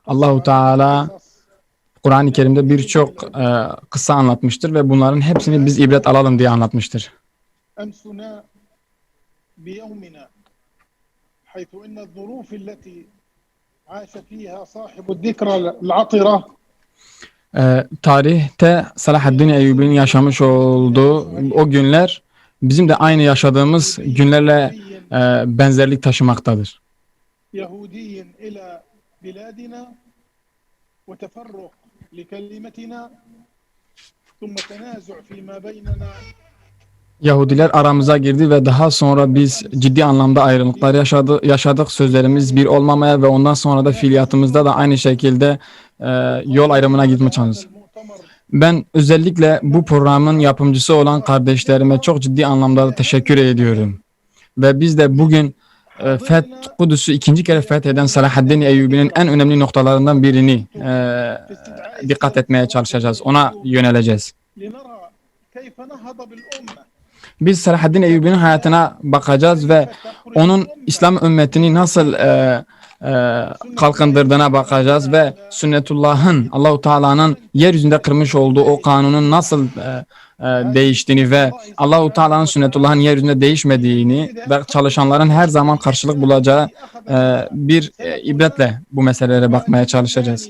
Allahu Teala Kur'an-ı Kerim'de birçok kıssa anlatmıştır ve bunların hepsini biz ibret alalım diye anlatmıştır. Tarihte Selahaddin Eyyubi'nin yaşamış olduğu o günler bizim de aynı yaşadığımız günlerle benzerlik taşımaktadır. Yahudiler aramıza girdi ve daha sonra biz ciddi anlamda ayrılıklar yaşadık. Sözlerimiz bir olmamaya ve ondan sonra da fiiliyatımızda da aynı şekilde yol ayrımına gitme çalıştık. Ben özellikle bu programın yapımcısı olan kardeşlerime çok ciddi anlamda teşekkür ediyorum. Ve biz de bugün Kudüs'ü ikinci kere fetheden Selahaddin Eyyubi'nin en önemli noktalarından birini dikkat etmeye çalışacağız. Ona yöneleceğiz. Biz Selahaddin Eyyubi'nin hayatına bakacağız ve onun İslam ümmetini nasıl kalkındırdığına bakacağız ve sünnetullah'ın, Allahu Teala'nın yeryüzünde kırmış olduğu o kanunun nasıl değiştiğini ve Allahu Teala'nın sünnetullah'ın yeryüzünde değişmediğini ve çalışanların her zaman karşılık bulacağı bir ibretle bu meselelere bakmaya çalışacağız.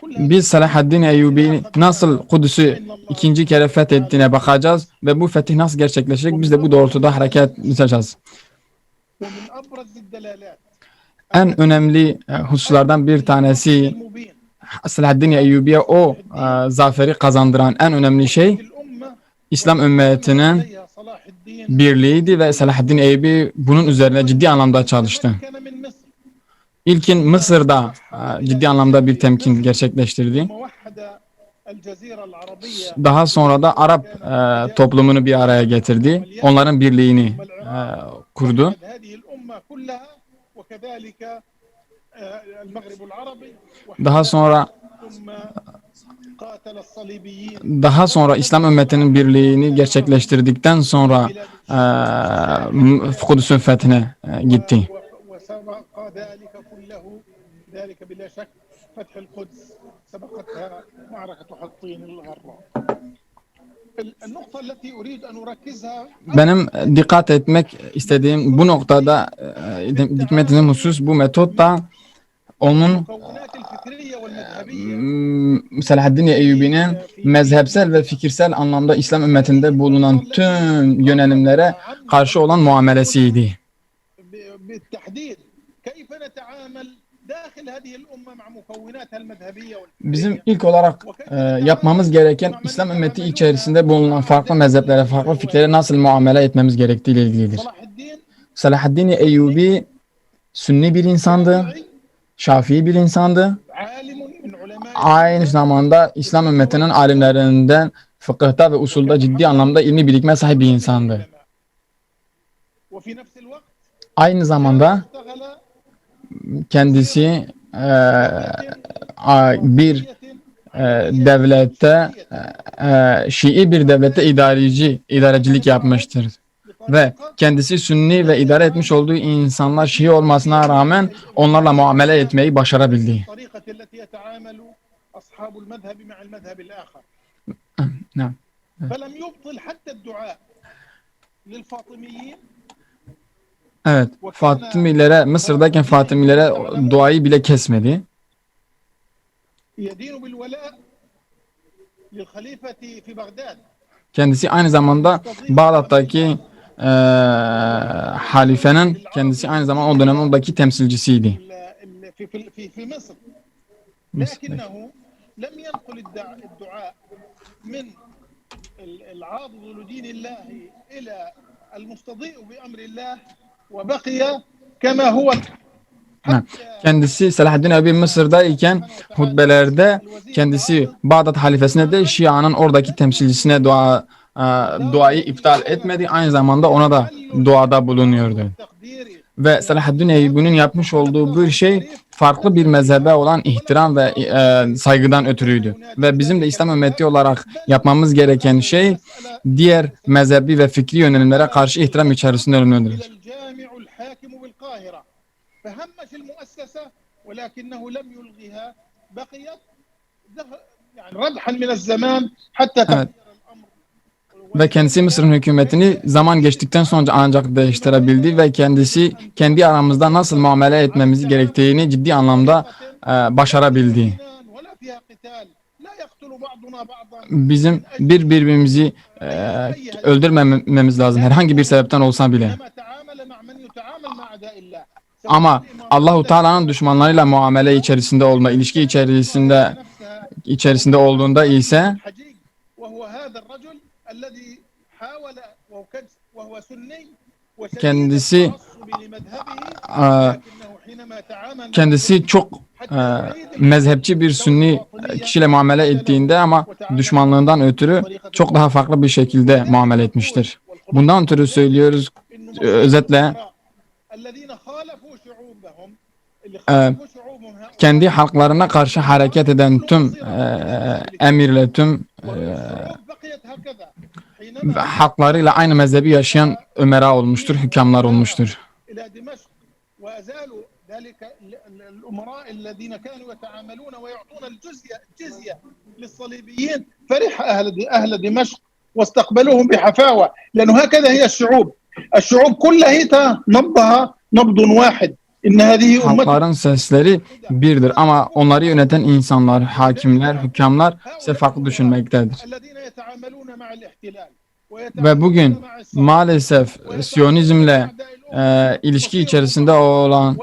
Biz Selahaddin Eyyubi nasıl Kudüs'ü ikinci kere fethettiğine bakacağız ve bu fetih nasıl gerçekleşecek biz de bu doğrultuda hareket edeceğiz. En önemli hususlardan bir tanesi Selahaddin Eyyubi'ye o zaferi kazandıran en önemli şey İslam ümmetinin birliğiydi ve Selahaddin Eyyubi bunun üzerine ciddi anlamda çalıştı. İlkin Mısır'da ciddi anlamda bir temkin gerçekleştirdi. Daha sonra da Arap toplumunu bir araya getirdi. Onların birliğini kurdu. Daha sonra İslam ümmetinin birliğini gerçekleştirdikten sonra Kudüs'ün fethine gitti. Benim dikkat etmek istediğim bu noktada dikkat ettiğim husus bu metotta onun Selahaddin Eyyubi'nin mezhepsel ve fikirsel anlamda İslam ümmetinde bulunan tüm yönelimlere karşı olan muamelesiydi. Bizim ilk olarak yapmamız gereken İslam ümmeti içerisinde bulunan farklı mezheplere, farklı fikirlere nasıl muamele etmemiz gerektiği ile ilgilidir. Selahaddin Eyyubi Sünni bir insandı, Şafii bir insandı. Aynı zamanda İslam ümmetinin alimlerinden fıkıhta ve usulda ciddi anlamda ilmi birikme sahibi bir insandı. Aynı zamanda kendisi bir devlette Şii bir devlette idarecilik yapmıştır. Ve kendisi Sünni ve idare etmiş olduğu insanlar Şii olmasına rağmen onlarla muamele etmeyi başarabildi. Evet, Fatımilere, Mısır'dayken Fatımilere duayı bile kesmedi. Kendisi aynı zamanda Bağdat'taki halifenin kendisi aynı zamanda o dönemdeki temsilcisiydi. Kendisi Selahaddin Eyyubi Mısır'dayken hutbelerde kendisi Bağdat halifesine de Şia'nın oradaki temsilcisine duayı iptal etmedi. Aynı zamanda ona da duada bulunuyordu. Ve Selahaddin Eyyubi'nin yapmış olduğu bir şey farklı bir mezhebe olan ihtiram ve saygıdan ötürüydü. Ve bizim de İslam ümmeti olarak yapmamız gereken şey diğer mezhebi ve fikri yönelimlere karşı ihtiram içerisinde olmalıdır. الحاكم بالقاهرة فهم في المؤسسة ولكنه لم يلغيها بقيت يعني ردحا من الزمان حتى Evet. تغير الأمر. Ve kendisi Mısır'ın hükümetini zaman geçtikten sonra ancak değiştirebildi ve kendisi kendi aramızda nasıl muamele etmemiz gerektiğini ciddi anlamda başarabildi. ولا فيها قتال لا يقتل بعضنا بعضا Bizim من أجل birbirimizi أي هدف öldürmememiz lazım herhangi bir sebepten olsa bile. إنما تعامل مع من يتعامل مع أعداء الله سواء Ama الإمارات Allahu Teala'nın التي düşmanlarıyla muamele içerisinde olma, ilişki içerisinde olduğunda ise الحجيج وهو هذا الرجل الذي حاول وهو سني وشديد kendisi التعصب لمذهبه e, لكنه حينما تعامل مع kendisi çok mezhepçi bir sünni kişiyle muamele ettiğinde ama düşmanlığından ötürü çok daha farklı bir şekilde muamele etmiştir. Bundan ötürü söylüyoruz özetle الذين خالفوا شعوبهم اللي e, خالفوا شعوبهم هؤلاء kendi halklarına karşı hareket eden tüm emirle tüm والشعوب بقيت هكذا ve حينما halklarıyla aynı mezhebi yaşayan ömera olmuştur, hükümler olmuştur. إلى دمشق وأزالوا ذلك الأمراء الذين كانوا يتعاملون ويعطون الجزية للصليبيين فرح أهل دمشق واستقبلوهم بحفاوة لأنه هكذا هي الشعوب كلها نبضها نبض واحد إن هذه أمة Halkların sesleri birdir ama onları yöneten insanlar, hakimler, hükümler ise farklı düşünmektedir. الذين يتعاملون مع الاحتلال Ve bugün maalesef Siyonizmle ilişki içerisinde olan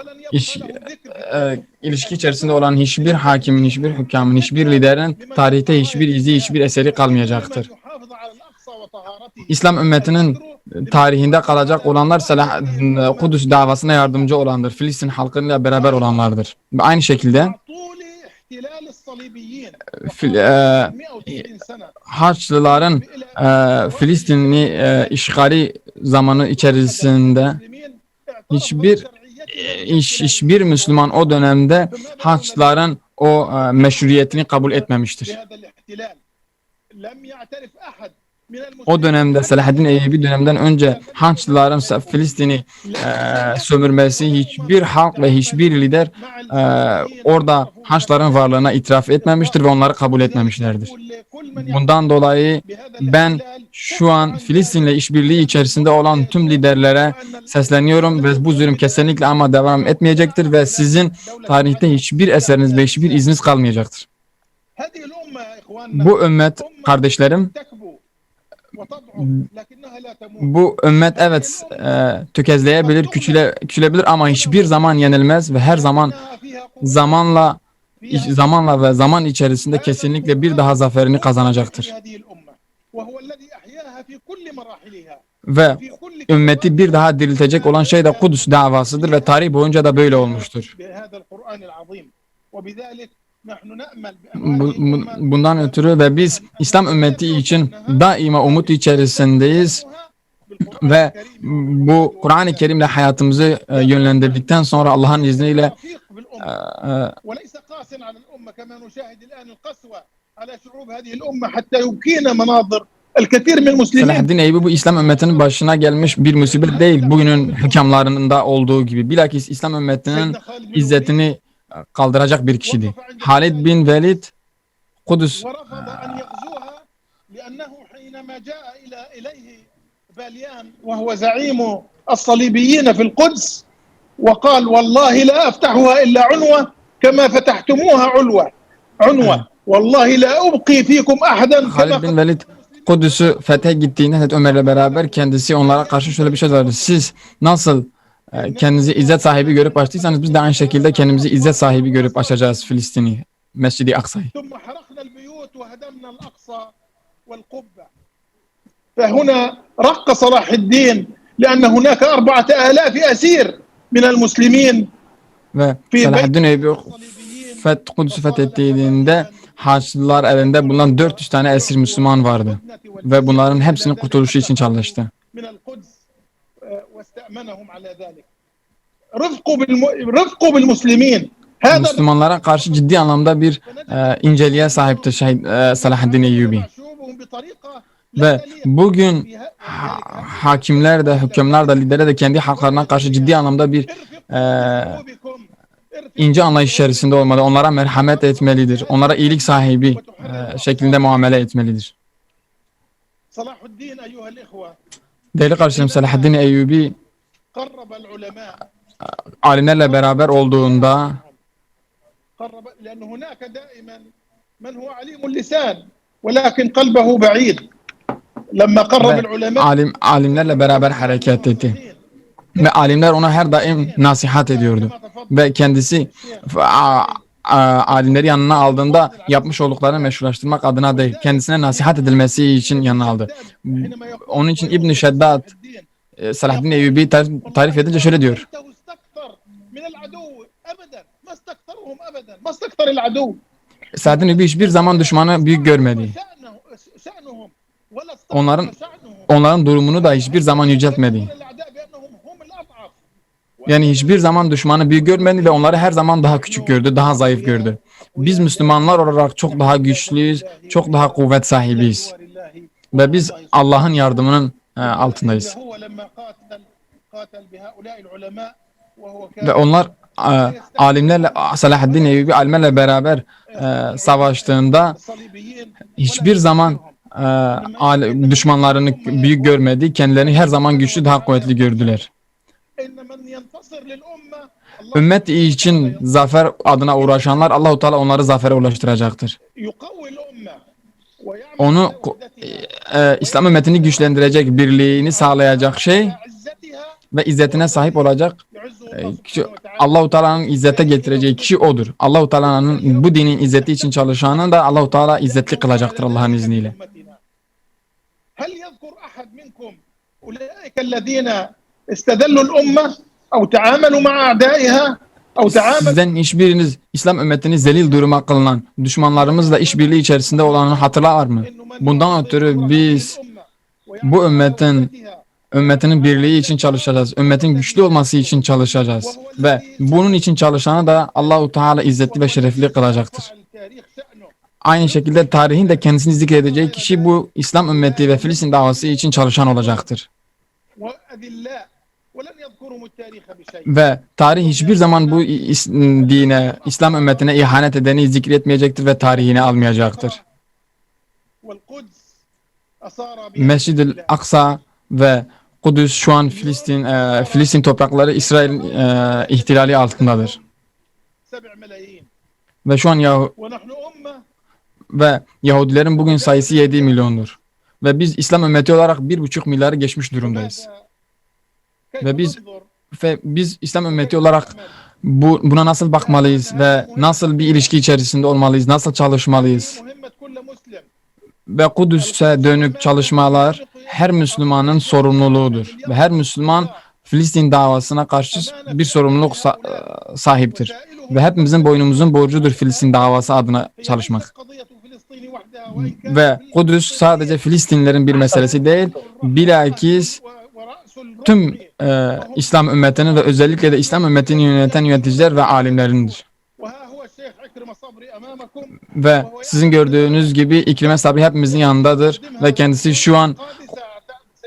ilişki içerisinde olan hiçbir hakimin, hiçbir hükümün, hiçbir liderin tarihte hiçbir izi, hiçbir eseri kalmayacaktır. İslam ümmetinin tarihinde kalacak olanlar Kudüs davasına yardımcı olandır. Filistin halkıyla beraber olanlardır. Ve aynı şekilde Haçlıların Filistin'i işgali zamanı içerisinde hiçbir Müslüman o dönemde Haçlıların o meşruiyetini kabul etmemiştir. O dönemde Selahaddin Eyyubi dönemden önce Haçlıların Filistin'i sömürmesi hiçbir halk ve hiçbir lider orada Haçlıların varlığına itiraf etmemiştir ve onları kabul etmemişlerdir. Bundan dolayı ben şu an Filistin'le işbirliği içerisinde olan tüm liderlere sesleniyorum ve bu zulüm kesinlikle ama devam etmeyecektir ve sizin tarihte hiçbir eseriniz ve hiçbir izniniz kalmayacaktır. Bu ümmet kardeşlerim, bu ümmet evet tökezleyebilir, küçülebilir ama hiçbir zaman yenilmez ve her zaman zamanla ve zaman içerisinde kesinlikle bir daha zaferini kazanacaktır. Ve ümmeti bir daha diriltecek olan şey de Kudüs davasıdır ve tarih boyunca da böyle olmuştur. Bundan ötürü ve biz İslam ümmeti için daima umut içerisindeyiz ve bu Kur'an-ı Kerim'le hayatımızı yönlendirdikten sonra Allah'ın izniyle Selahaddin Eyyubi bu İslam ümmetinin başına gelmiş bir musibet değil, bugünün hükümlerinde olduğu gibi. Bilakis İslam ümmetinin izzetini kaldıracak bir kişiydi. Halid bin Velid Kudüs وهو زعيم الصليبيين في القدس وقال والله لا أفتحها إلا عنوة كما فتحتموها عنوة والله لا أبقي فيكم أحدا Halid bin Velid Kudüs'ü fethe gittiğinde Hazreti Ömer'le beraber kendisi onlara karşı şöyle bir şey verdi. Siz nasıl kendinizi izzet sahibi görüp açtıysanız biz de aynı şekilde kendimizi izzet sahibi görüp açacağız Filistin'i, Mescid-i Aksa'yı. فهنا رق صلاح الدين لأن هناك 4,000 أسير من المسلمين. Ve Selahaddin Eyyubi Kudüs'ü fethettiğinde Haçlılar elinde bulunan 400 tane esir Müslüman vardı. Ve bunların hepsinin kurtuluşu için çalıştı. Müslümanlara karşı ciddi anlamda bir inceliğe sahipti Selahaddin Eyyubi. Ve bugün hakimler de, hükümler de, liderler de kendi halklarına karşı ciddi anlamda bir ince anlayış içerisinde olmalı. Onlara merhamet etmelidir. Onlara iyilik sahibi şeklinde muamele etmelidir. Değerli kardeşlerim, Selahaddin Eyyubi alimlerle beraber olduğunda لأن هناك دائما من هو عليم اللسان ولكن قلبه بعيد لما قرب العلماء alimlerle beraber hareket etti. Ve alimler ona her daim nasihat ediyordu. Ve kendisi alimleri yanına aldığında yapmış olduklarını meşrulaştırmak adına değil, kendisine nasihat edilmesi için yanına aldı. Onun için İbn-i Şeddat Selahaddin Eyyubi tarif edince şöyle diyor: Selahaddin Eyyubi hiçbir zaman düşmanı büyük görmedi. Onların durumunu da hiçbir zaman yüceltmedi. Yani hiçbir zaman düşmanı büyük görmedi ve onları her zaman daha küçük gördü, daha zayıf gördü. Biz Müslümanlar olarak çok daha güçlüyüz, çok daha kuvvet sahibiyiz. Ve biz Allah'ın yardımının altındayız. Ve onlar alimlerle, Selahaddin Eyyubi alimlerle beraber savaştığında hiçbir zaman düşmanlarını büyük görmedi. Kendilerini her zaman güçlü, daha kuvvetli gördüler. Ümmet için zafer adına uğraşanlar Allah-u Teala onları zafere ulaştıracaktır. Onu İslam ümmetini güçlendirecek, birliğini sağlayacak şey ve izzetine sahip olacak kişi, Allah-u Teala'nın izzete getireceği kişi odur. Allah-u Teala'nın bu dinin izzeti için çalışanı da Allah-u Teala izzetli kılacaktır Allah'ın izniyle. Sizden hiçbiriniz İslam ümmetini zelil duruma kılınan, düşmanlarımızla işbirliği içerisinde olanı hatırlar mı? Bundan ötürü biz bu ümmetinin birliği için çalışacağız. Ümmetin güçlü olması için çalışacağız. Ve bunun için çalışanı da Allah-u Teala izzetli ve şerefli kılacaktır. Aynı şekilde tarihin de kendisini zikredeceği kişi bu İslam ümmeti ve Filistin davası için çalışan olacaktır. Ve tarih hiçbir zaman bu dine, İslam ümmetine ihanet edeni zikretmeyecektir ve tarihini almayacaktır. Mescid-i Aksa ve Kudüs şu an Filistin toprakları İsrail ihtilali altındadır. Ve şu an Yahudilerin bugün sayısı 7 milyondur. Ve biz İslam ümmeti olarak 1,5 milyarı geçmiş durumdayız. Ve biz İslam ümmeti olarak buna nasıl bakmalıyız ve nasıl bir ilişki içerisinde olmalıyız, nasıl çalışmalıyız? Ve Kudüs'e dönük çalışmalar her Müslümanın sorumluluğudur. Ve her Müslüman Filistin davasına karşı bir sorumluluk sahiptir. Ve hepimizin boynumuzun borcudur Filistin davası adına çalışmak. Ve Kudüs sadece Filistinlilerin bir meselesi değil, bilakis tüm İslam ümmetinin ve özellikle de İslam ümmetini yöneten yöneticiler ve alimlerindir. Ve sizin gördüğünüz gibi İkrime Sabri hepimizin yanındadır ve kendisi şu an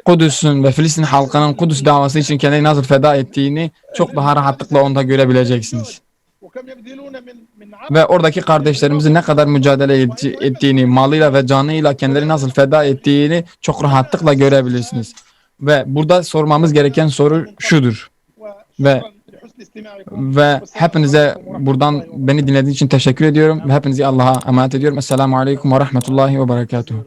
Kudüs'ün ve Filistin halkının Kudüs davası için kendini nasıl feda ettiğini çok daha rahatlıkla onda görebileceksiniz. Ve oradaki kardeşlerimizin ne kadar mücadele ettiğini, malıyla ve canıyla kendileri nasıl feda ettiğini çok rahatlıkla görebilirsiniz. Ve burada sormamız gereken soru şudur. Ve hepinize buradan beni dinlediğiniz için teşekkür ediyorum. Ve hepinizi Allah'a emanet ediyorum. Esselamu Aleyküm ve Rahmetullahi ve Berekatuhu.